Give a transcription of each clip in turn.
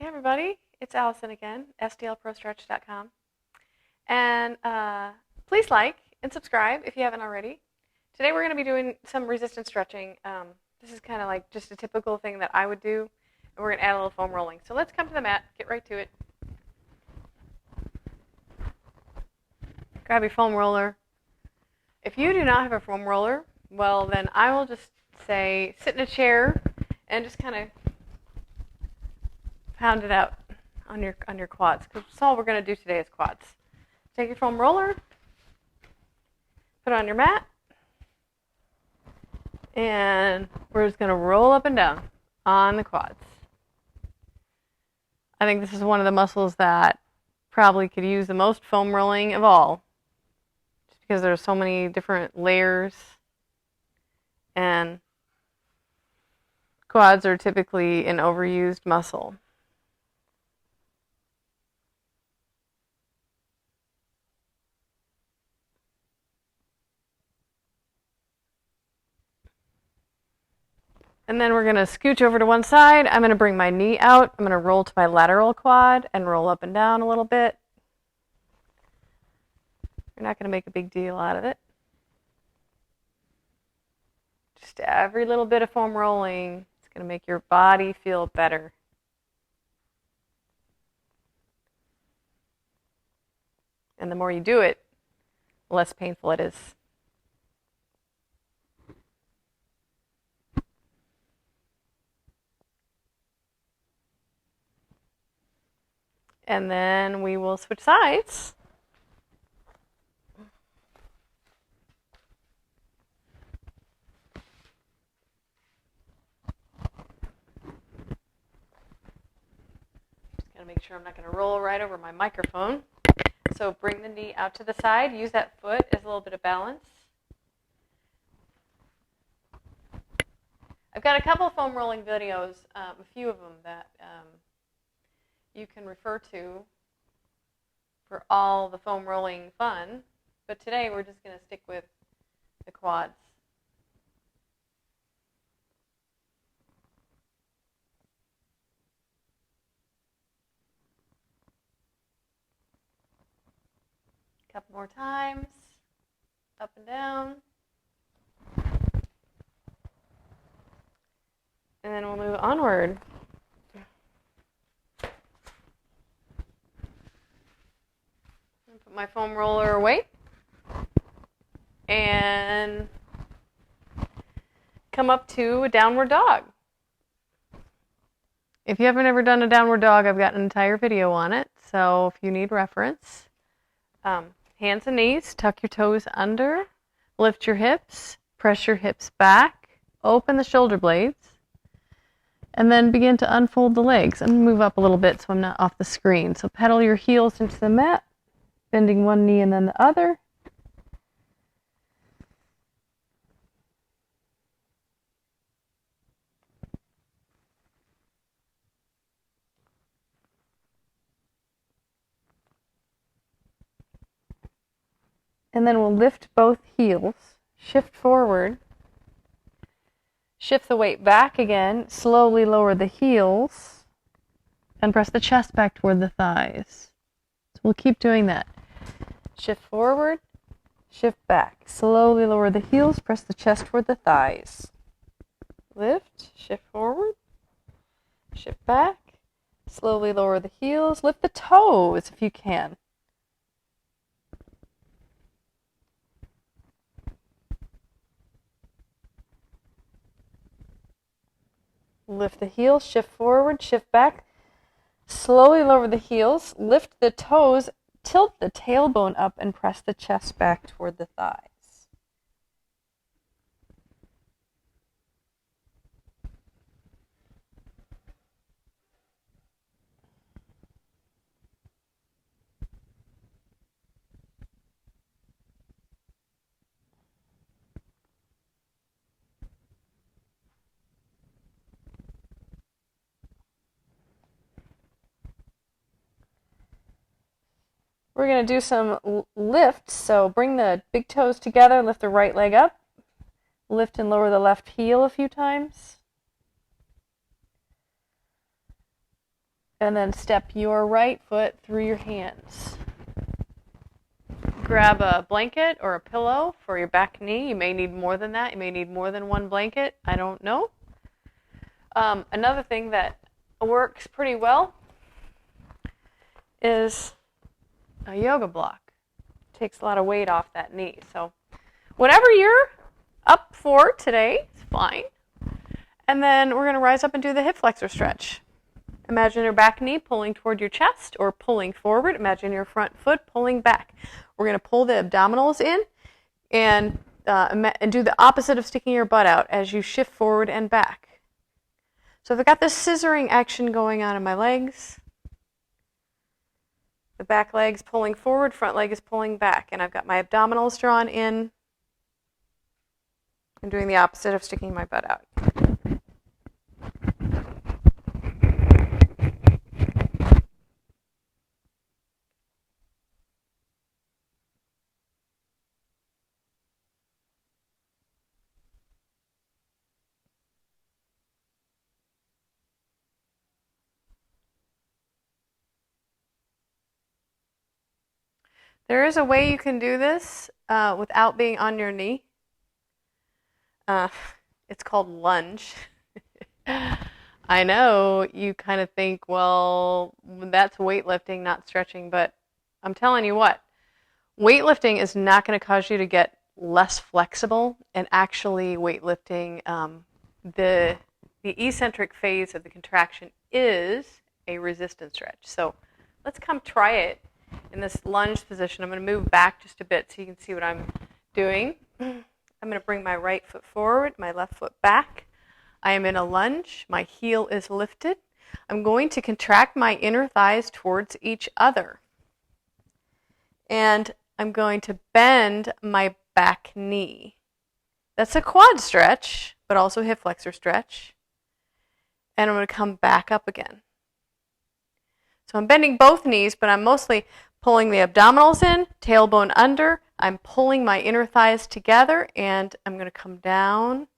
Hey everybody, it's Allison again, sdlprostretch.com. And please like and subscribe if you haven't already. Today we're going to be doing some resistance stretching. This is kind of like just a typical thing that I would do, and we're going to add a little foam rolling. So let's come to the mat, get right to it. Grab your foam roller. If you do not have a foam roller, well then I will just say sit in a chair and just kind of pound it out on your quads, because that's all we're going to do today is quads. Take your foam roller, put it on your mat, and we're just going to roll up and down on the quads. I think this is one of the muscles that probably could use the most foam rolling of all, just because there's so many different layers, and quads are typically an overused muscle. And then we're going to scooch over to one side. I'm going to bring my knee out. I'm going to roll to my lateral quad and roll up and down a little bit. You're not going to make a big deal out of it. Just every little bit of foam rolling is going to make your body feel better. And the more you do it, the less painful it is. And then we will switch sides. Just gotta make sure I'm not gonna roll right over my microphone. So bring the knee out to the side. Use that foot as a little bit of balance. I've got a couple of foam rolling videos, a few of them that you can refer to for all the foam rolling fun, but today we're just going to stick with the quads. A couple more times, up and down. And then we'll move onward. Put my foam roller away and come up to a downward dog. If you haven't ever done a downward dog, I've got an entire video on it, so if you need reference, hands and knees, tuck your toes under, lift your hips, press your hips back, open the shoulder blades, and then begin to unfold the legs. I'm going to move up a little bit so I'm not off the screen. So pedal your heels into the mat, bending one knee and then the other. And then we'll lift both heels, shift forward, shift the weight back again, slowly lower the heels, and press the chest back toward the thighs. So we'll keep doing that. Shift forward, shift back. Slowly lower the heels, press the chest toward the thighs. Lift, shift forward, shift back. Slowly lower the heels, lift the toes if you can. Lift the heels, shift forward, shift back. Slowly lower the heels, lift the toes, tilt the tailbone up, and press the chest back toward the thighs. We're going to do some lifts, so bring the big toes together, lift the right leg up, lift and lower the left heel a few times. And then step your right foot through your hands. Grab a blanket or a pillow for your back knee. You may need more than that. You may need more than one blanket. I don't know. Another thing that works pretty well is a yoga block. It takes a lot of weight off that knee. So whatever you're up for today is fine. And then we're going to rise up and do the hip flexor stretch. Imagine your back knee pulling toward your chest or pulling forward. Imagine your front foot pulling back. We're going to pull the abdominals in and do the opposite of sticking your butt out as you shift forward and back. So I've got this scissoring action going on in my legs. The back leg's pulling forward, front leg is pulling back, and I've got my abdominals drawn in. I'm doing the opposite of sticking my butt out. There is a way you can do this without being on your knee. It's called lunge. I know you kind of think, well, that's weightlifting, not stretching, but I'm telling you what, weightlifting is not going to cause you to get less flexible, and actually weightlifting, the eccentric phase of the contraction is a resistance stretch. So let's come try it in this lunge position. I'm going to move back just a bit so you can see what I'm doing. I'm going to bring my right foot forward, my left foot back. I am in a lunge. My heel is lifted. I'm going to contract my inner thighs towards each other. And I'm going to bend my back knee. That's a quad stretch, but also hip flexor stretch. And I'm going to come back up again. So I'm bending both knees, but I'm mostly pulling the abdominals in, tailbone under. I'm pulling my inner thighs together, and I'm going to come down.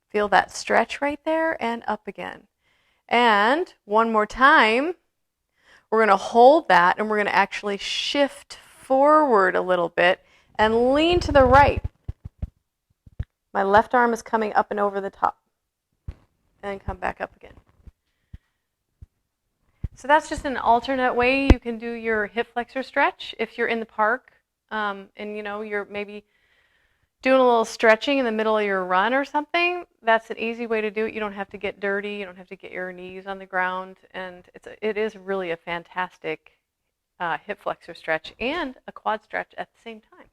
Feel that stretch right there, and up again. And one more time, we're going to hold that, and we're going to actually shift forward a little bit and lean to the right. My left arm is coming up and over the top. And come back up again. So that's just an alternate way you can do your hip flexor stretch if you're in the park and you're maybe doing a little stretching in the middle of your run or something. That's an easy way to do it. You don't have to get dirty. You don't have to get your knees on the ground, and it is really a fantastic hip flexor stretch and a quad stretch at the same time.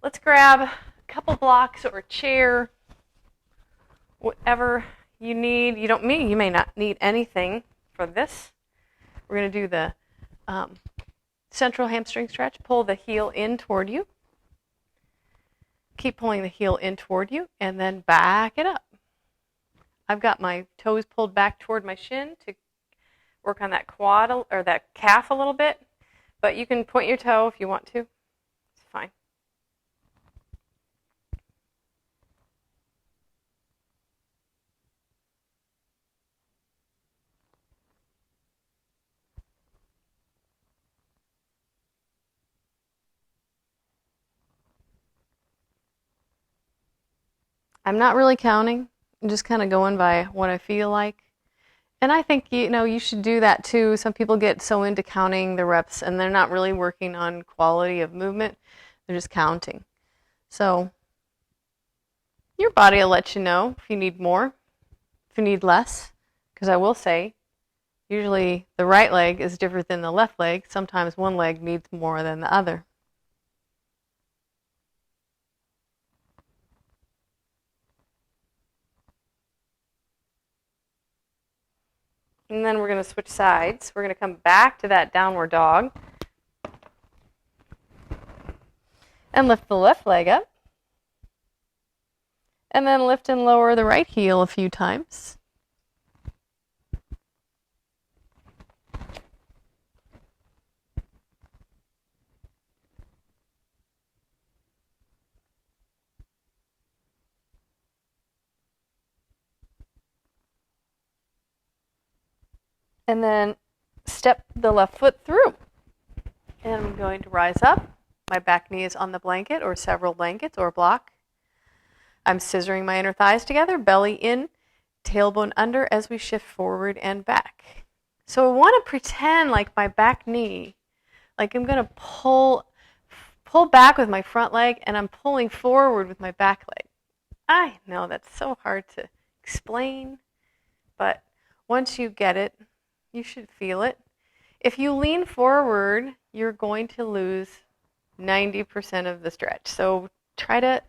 Let's grab a couple blocks or a chair, whatever you need. You may not need anything for this. We're going to do the central hamstring stretch. Pull the heel in toward you. Keep pulling the heel in toward you, and then back it up. I've got my toes pulled back toward my shin to work on that quad or that calf a little bit, but you can point your toe if you want to. It's fine. I'm not really counting. I'm just kind of going by what I feel like. And I think, you should do that too. Some people get so into counting the reps and they're not really working on quality of movement. They're just counting. So your body will let you know if you need more, if you need less. Because I will say, usually the right leg is different than the left leg. Sometimes one leg needs more than the other. And then we're going to switch sides. We're going to come back to that downward dog. And lift the left leg up. And then lift and lower the right heel a few times. And then step the left foot through. And I'm going to rise up. My back knee is on the blanket or several blankets or block. I'm scissoring my inner thighs together, belly in, tailbone under as we shift forward and back. So I want to pretend like my back knee, like I'm going to pull back with my front leg and I'm pulling forward with my back leg. I know that's so hard to explain, but once you get it, you should feel it. If you lean forward, you're going to lose 90% of the stretch. So try to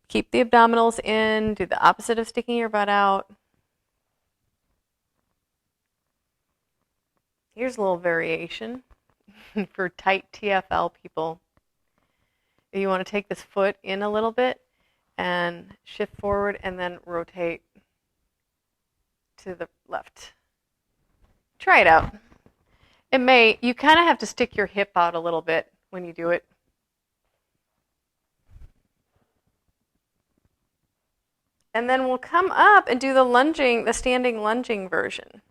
keep the abdominals in, do the opposite of sticking your butt out. Here's a little variation for tight TFL people. If you want to take this foot in a little bit and shift forward and then rotate to the left. Try it out. You kind of have to stick your hip out a little bit when you do it. And then we'll come up and do the standing lunging version.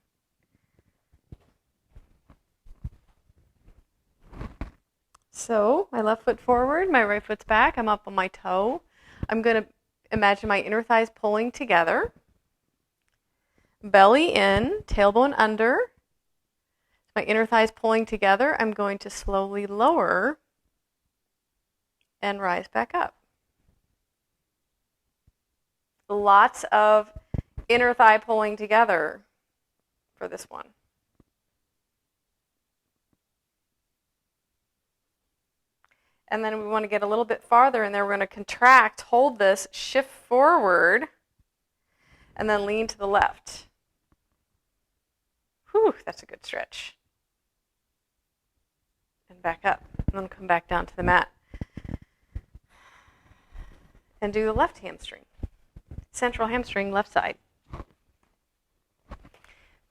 So my left foot forward, my right foot's back, I'm up on my toe. I'm going to imagine my inner thighs pulling together. Belly in, tailbone under. My inner thighs pulling together. I'm going to slowly lower and rise back up. Lots of inner thigh pulling together for this one. And then we want to get a little bit farther in there. We're going to contract, hold this, shift forward, and then lean to the left. Whew, that's a good stretch. And back up. And then come back down to the mat. And do the left hamstring. Central hamstring, left side.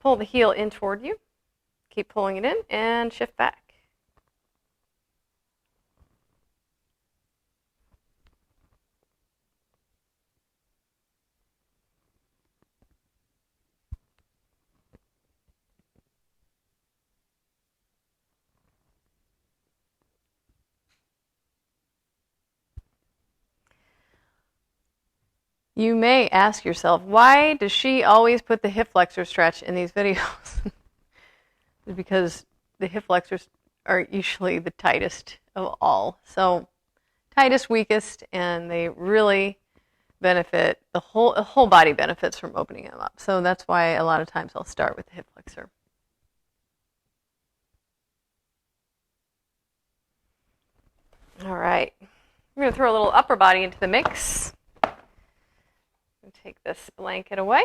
Pull the heel in toward you. Keep pulling it in and shift back. You may ask yourself, why does she always put the hip flexor stretch in these videos? Because the hip flexors are usually the tightest of all. So tightest, weakest, and they really benefit, the whole body benefits from opening them up. So that's why a lot of times I'll start with the hip flexor. All right. I'm going to throw a little upper body into the mix. Take this blanket away.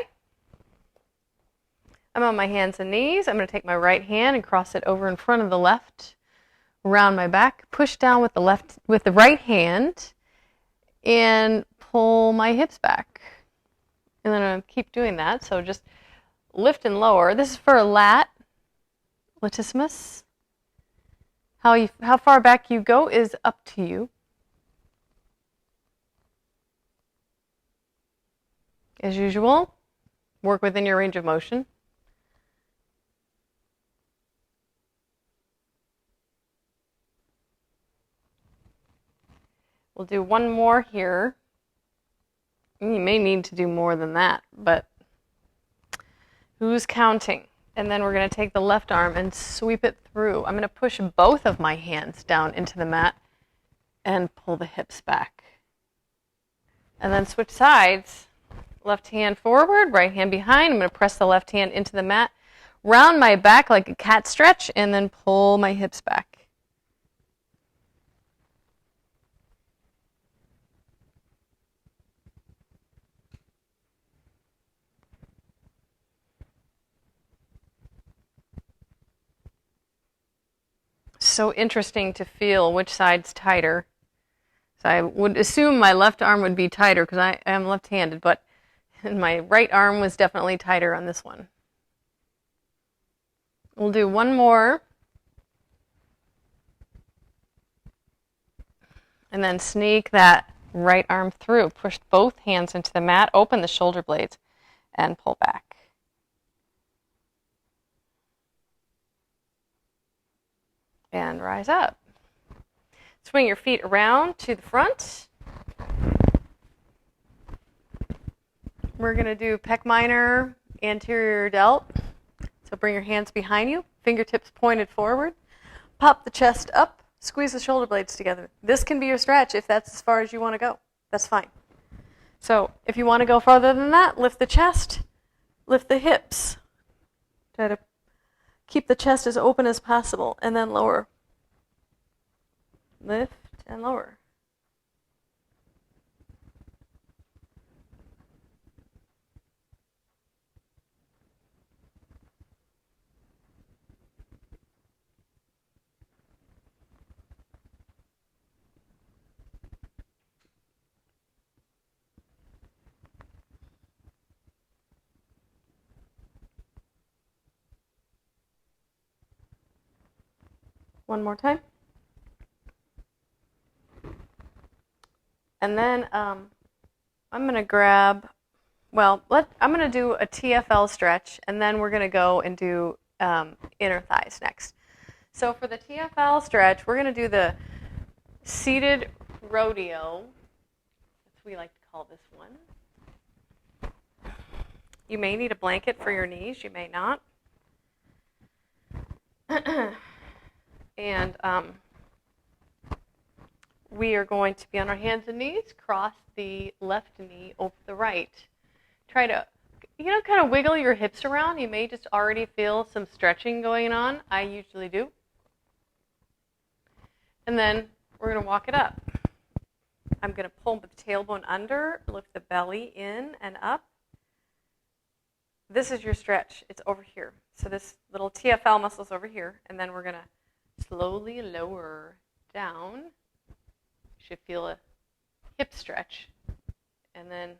I'm on my hands and knees. I'm going to take my right hand and cross it over in front of the left, around my back, push down with the right hand, and pull my hips back. And then I'm going to keep doing that. So just lift and lower. This is for a latissimus. How far back you go is up to you. As usual, work within your range of motion. We'll do one more here. You may need to do more than that, but who's counting? And then we're going to take the left arm and sweep it through. I'm going to push both of my hands down into the mat and pull the hips back. And then switch sides. Left hand forward, right hand behind. I'm going to press the left hand into the mat, round my back like a cat stretch, and then pull my hips back. So interesting to feel which side's tighter. So I would assume my left arm would be tighter because I am left-handed, but my right arm was definitely tighter on this one. We'll do one more. And then sneak that right arm through. Push both hands into the mat, open the shoulder blades, and pull back. and rise up. Swing your feet around to the front. We're going to do pec minor, anterior delt. So bring your hands behind you, fingertips pointed forward. Pop the chest up, squeeze the shoulder blades together. This can be your stretch if that's as far as you want to go. That's fine. So if you want to go farther than that, lift the chest, lift the hips. Try to keep the chest as open as possible, and then lower. Lift and lower. One more time. And then I'm going to grab, I'm going to do a Tfl stretch, and then we're going to go and do inner thighs next. So for the Tfl stretch, we're going to do the seated rodeo, as we like to call this one. You may need a blanket for your knees, you may not. And we are going to be on our hands and knees, cross the left knee over the right. Try to, kind of wiggle your hips around. You may just already feel some stretching going on. I usually do. And then we're going to walk it up. I'm going to pull the tailbone under, lift the belly in and up. This is your stretch. It's over here. So this little TFL muscle is over here, and then we're going to slowly lower down. You should feel a hip stretch. And then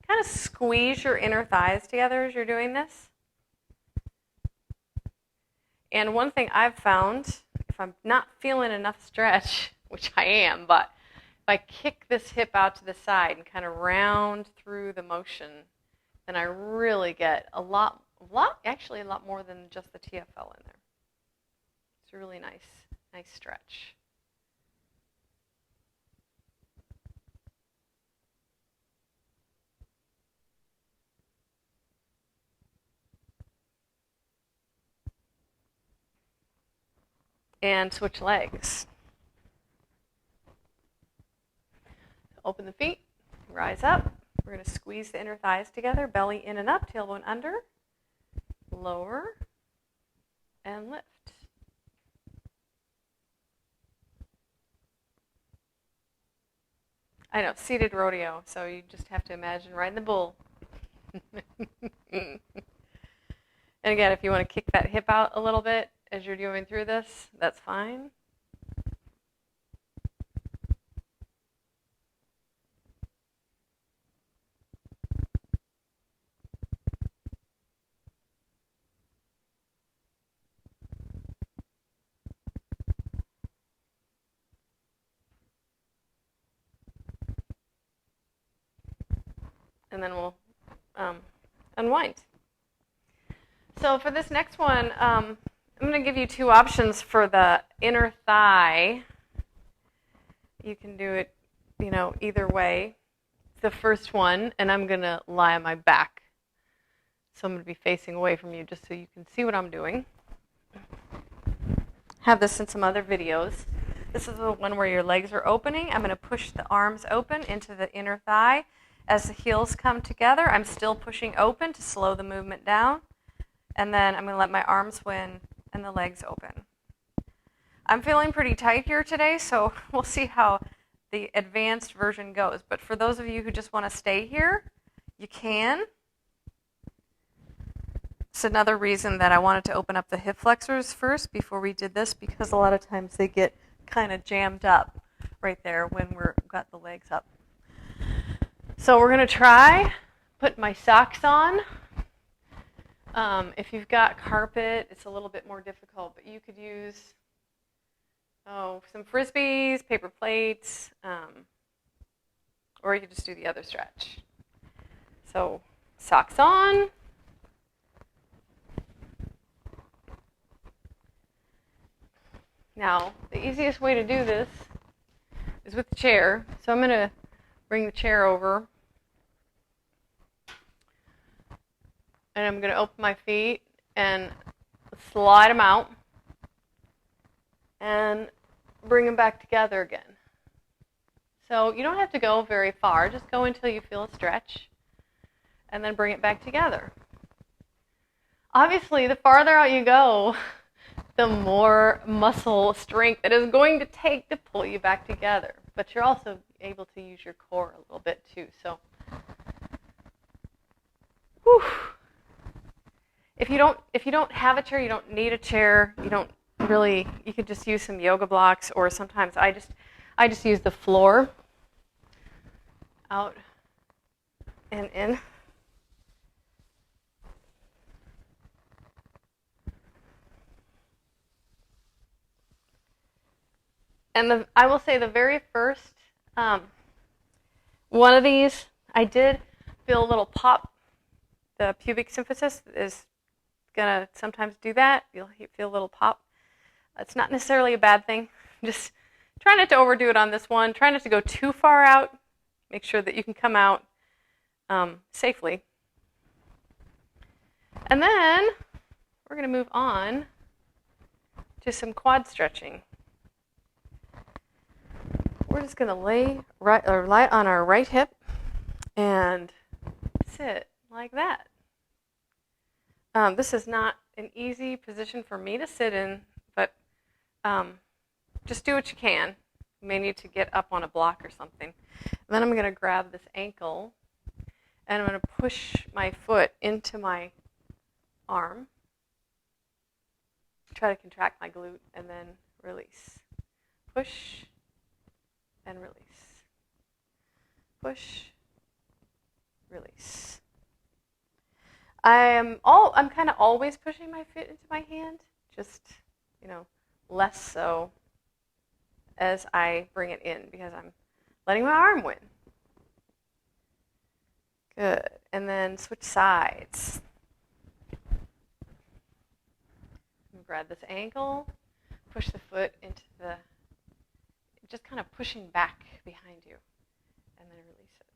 kind of squeeze your inner thighs together as you're doing this. And one thing I've found, if I'm not feeling enough stretch, which I am, but if I kick this hip out to the side and kind of round through the motion, then I really get a lot more than just the TFL in there. It's a really nice stretch. And switch legs. Open the feet, rise up. We're going to squeeze the inner thighs together, belly in and up, tailbone under, lower, and lift. I know, seated rodeo, so you just have to imagine riding the bull. And again, if you want to kick that hip out a little bit as you're going through this, that's fine. And then we'll unwind. So for this next one, I'm going to give you two options for the inner thigh. You can do it, either way. The first one, and I'm going to lie on my back. So I'm going to be facing away from you just so you can see what I'm doing. Have this in some other videos. This is the one where your legs are opening. I'm going to push the arms open into the inner thigh. As the heels come together, I'm still pushing open to slow the movement down. And then I'm going to let my arms win and the legs open. I'm feeling pretty tight here today, so we'll see how the advanced version goes. But for those of you who just want to stay here, you can. It's another reason that I wanted to open up the hip flexors first before we did this, because a lot of times they get kind of jammed up right there when we've got the legs up. So we're going to try, put my socks on. If you've got carpet, it's a little bit more difficult, but you could use some Frisbees, paper plates, or you could just do the other stretch. So socks on. Now, the easiest way to do this is with the chair. So I'm going to bring the chair over. And I'm going to open my feet and slide them out. And bring them back together again. So you don't have to go very far. Just go until you feel a stretch. And then bring it back together. Obviously, the farther out you go, the more muscle strength it is going to take to pull you back together. But you're also able to use your core a little bit too. So, whew. If you don't have a chair, you don't need a chair. You could just use some yoga blocks, or sometimes I just use the floor. Out and in. And I will say the very first one of these, I did feel a little pop. The pubic symphysis is going to sometimes do that. You'll feel a little pop. It's not necessarily a bad thing. Just try not to overdo it on this one. Try not to go too far out. Make sure that you can come out safely. And then we're going to move on to some quad stretching. We're just going to lie on our right hip and sit like that. This is not an easy position for me to sit in, but just do what you can. You may need to get up on a block or something. And then I'm going to grab this ankle, and I'm going to push my foot into my arm. Try to contract my glute, and then release. Push and release. Push, release. I'm kind of always pushing my foot into my hand, just, less so as I bring it in, because I'm letting my arm win. Good. And then switch sides. Grab this ankle, push the foot into just kind of pushing back behind you, and then release it.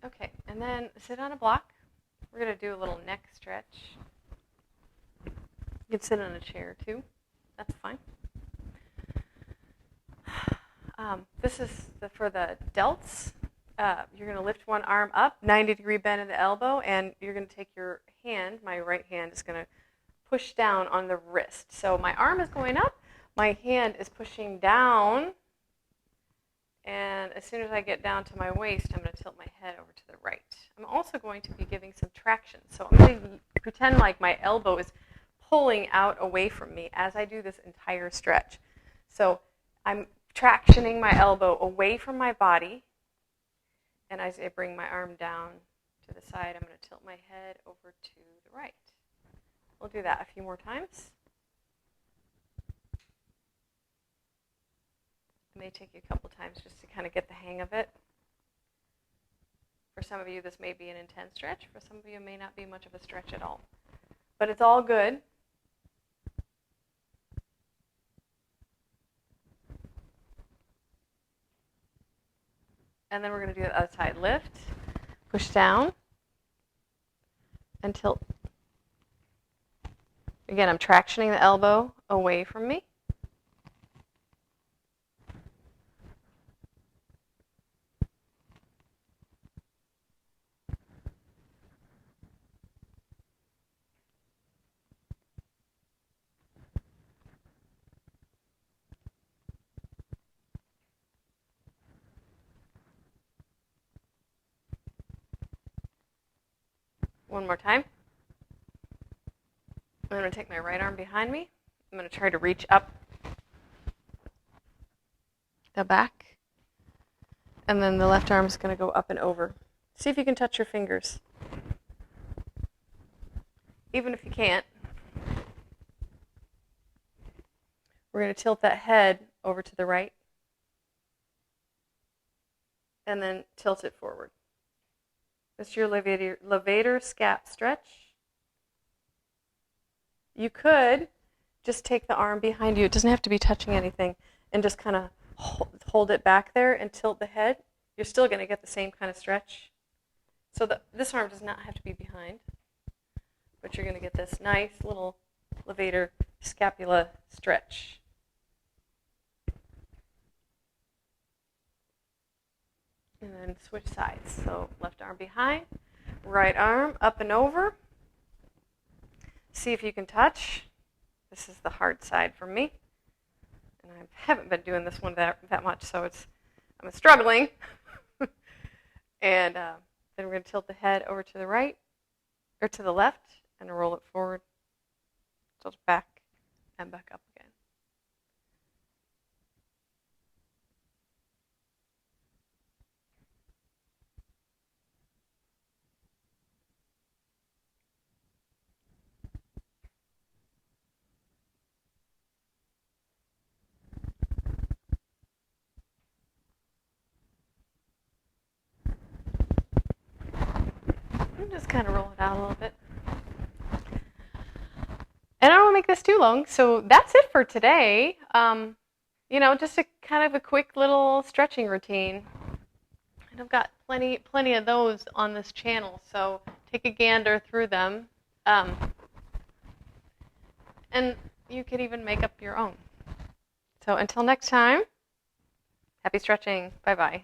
Okay, and then sit on a block. We're going to do a little neck stretch. You can sit on a chair too. That's fine. This is for the delts. You're going to lift one arm up, 90-degree bend in the elbow, and you're going to take your hand, my right hand is going to push down on the wrist. So my arm is going up, my hand is pushing down, and as soon as I get down to my waist, I'm going to tilt my head over to the right. I'm also going to be giving some traction. So I'm going to pretend like my elbow is pulling out away from me as I do this entire stretch. So I'm tractioning my elbow away from my body, and as I bring my arm down to the side, I'm going to tilt my head over to the right. We'll do that a few more times. It may take you a couple times just to kind of get the hang of it. For some of you, this may be an intense stretch. For some of you, it may not be much of a stretch at all. But it's all good. And then we're going to do the other side. Lift, push down, and tilt. Again, I'm tractioning the elbow away from me. One more time. I'm going to take my right arm behind me. I'm going to try to reach up the back. And then the left arm is going to go up and over. See if you can touch your fingers. even if you can't, we're going to tilt that head over to the right and then tilt it forward. This is your Levator Scap stretch. You could just take the arm behind you. It doesn't have to be touching anything, and just kind of hold it back there and tilt the head. You're still going to get the same kind of stretch. So this arm does not have to be behind, but you're going to get this nice little Levator scapula stretch. And then switch sides. So left arm behind, right arm up and over. See if you can touch. This is the hard side for me. And I haven't been doing this one that much, so I'm struggling. And then we're going to tilt the head over to the right, or to the left, and roll it forward, tilt it back, and back up again. Just kind of roll it out a little bit. And I don't want to make this too long, so that's it for today. Just a kind of a quick little stretching routine. And I've got plenty of those on this channel, so take a gander through them. And you could even make up your own. So until next time, happy stretching. Bye-bye.